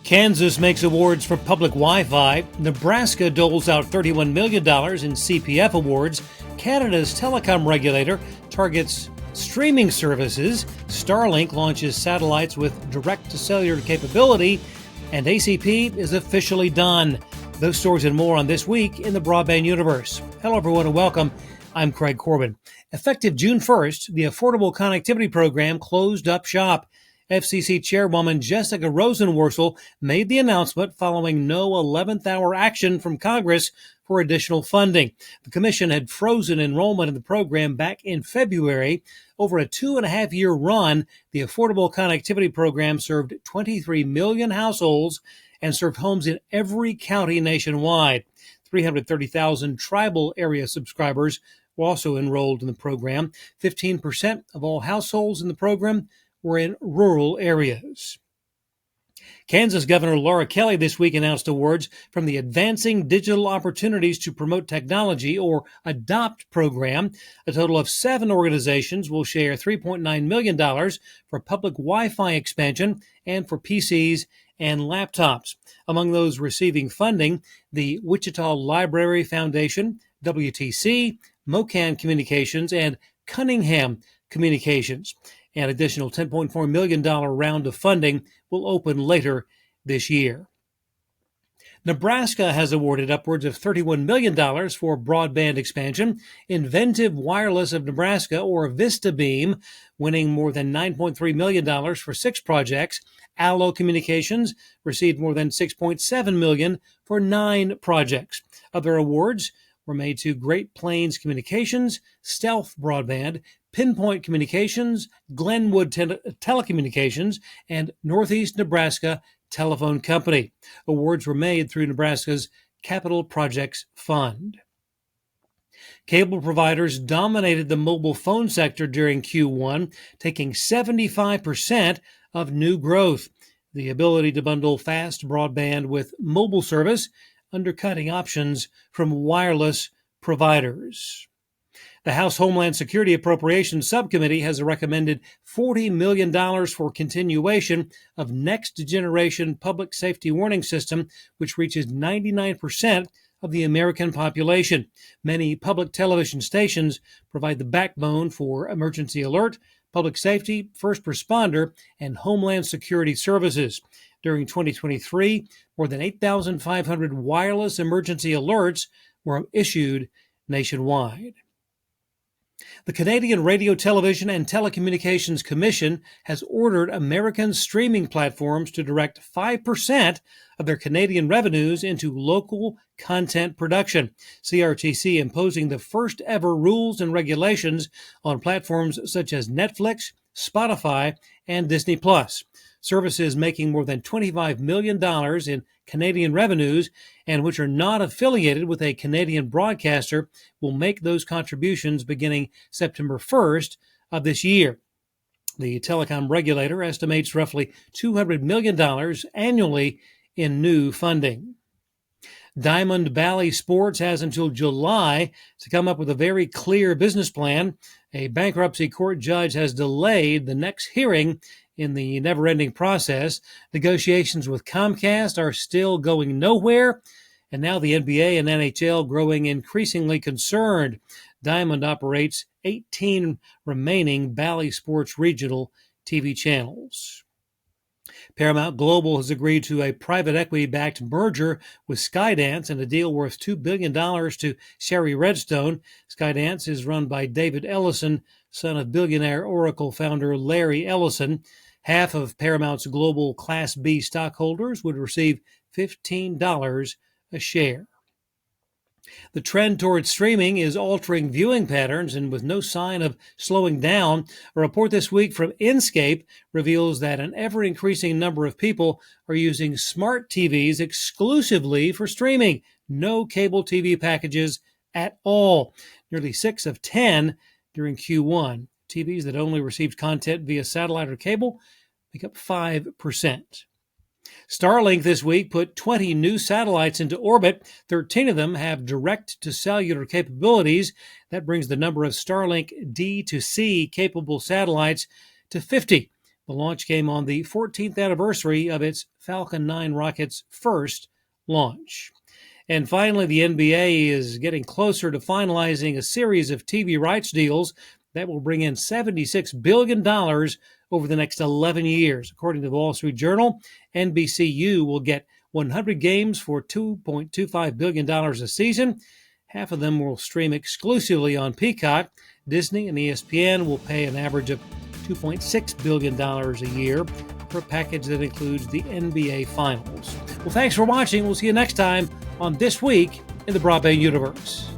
Kansas makes awards for public Wi-Fi. Nebraska doles out $31 million in CPF awards. Canada's telecom regulator targets streaming services. Starlink launches satellites with direct-to-cellular capability. And ACP is officially done. Those stories and more on This Week in the Broadband Universe. Hello, everyone, and welcome. I'm Craig Corbin. Effective June 1st, the Affordable Connectivity Program closed up shop. FCC Chairwoman Jessica Rosenworcel made the announcement following no 11th hour action from Congress for additional funding. The commission had frozen enrollment in the program back in February. Over a 2.5-year run, the Affordable Connectivity Program served 23 million households and served homes in every county nationwide. 330,000 tribal area subscribers were also enrolled in the program. 15% of all households in the program were in rural areas. Kansas Governor Laura Kelly this week announced awards from the Advancing Digital Opportunities to Promote Technology, or ADOPT program. A total of 7 organizations will share $3.9 million for public Wi-Fi expansion and for PCs and laptops. Among those receiving funding, the Wichita Library Foundation, WTC, Mocan Communications, and Cunningham Communications. An additional $10.4 million round of funding will open later this year. Nebraska has awarded upwards of $31 million for broadband expansion. Inventive Wireless of Nebraska, or VistaBeam, winning more than $9.3 million for 6 projects. Allo Communications received more than $6.7 million for 9 projects. Other awards were made to Great Plains Communications, Stealth Broadband, Pinpoint Communications, Glenwood Telecommunications, and Northeast Nebraska Telephone Company. Awards were made through Nebraska's Capital Projects Fund. Cable providers dominated the mobile phone sector during Q1, taking 75% of new growth. The ability to bundle fast broadband with mobile service, undercutting options from wireless providers. The House Homeland Security Appropriations Subcommittee has recommended $40 million for continuation of Next Generation Public Safety Warning System, which reaches 99% of the American population. Many public television stations provide the backbone for emergency alert, public safety, first responder, and homeland security services. During 2023, more than 8,500 wireless emergency alerts were issued nationwide. The Canadian Radio, Television, and Telecommunications Commission has ordered American streaming platforms to direct 5% of their Canadian revenues into local content production. CRTC imposing the first ever rules and regulations on platforms such as Netflix, Spotify, and Disney+. Services making more than $25 million in Canadian revenues and which are not affiliated with a Canadian broadcaster will make those contributions beginning September 1st of this year. The telecom regulator estimates roughly $200 million annually in new funding. Diamond Valley Sports has until July to come up with a very clear business plan. A bankruptcy court judge has delayed the next hearing in the never-ending process. Negotiations with Comcast are still going nowhere, and now the NBA and NHL growing increasingly concerned. Diamond operates 18 remaining Valley Sports regional TV channels. Paramount Global has agreed to a private equity-backed merger with Skydance and a deal worth $2 billion to Sherry Redstone. Skydance is run by David Ellison, son of billionaire Oracle founder Larry Ellison. Half of Paramount's global Class B stockholders would receive $15 a share. The trend towards streaming is altering viewing patterns, and with no sign of slowing down, a report this week from Inscape reveals that an ever-increasing number of people are using smart TVs exclusively for streaming. No cable TV packages at all. Nearly 6 of 10 during Q1. TVs that only received content via satellite or cable make up 5%. Starlink this week put 20 new satellites into orbit. 13 of them have direct-to-cellular capabilities. That brings the number of Starlink D2C capable satellites to 50. The launch came on the 14th anniversary of its Falcon 9 rocket's first launch. And finally, the NBA is getting closer to finalizing a series of TV rights deals that will bring in $76 billion over the next 11 years. According to the Wall Street Journal, NBCU will get 100 games for $2.25 billion a season. Half of them will stream exclusively on Peacock. Disney and ESPN will pay an average of $2.6 billion a year for a package that includes the NBA Finals. Well, thanks for watching. We'll see you next time on This Week in the Broadband Universe.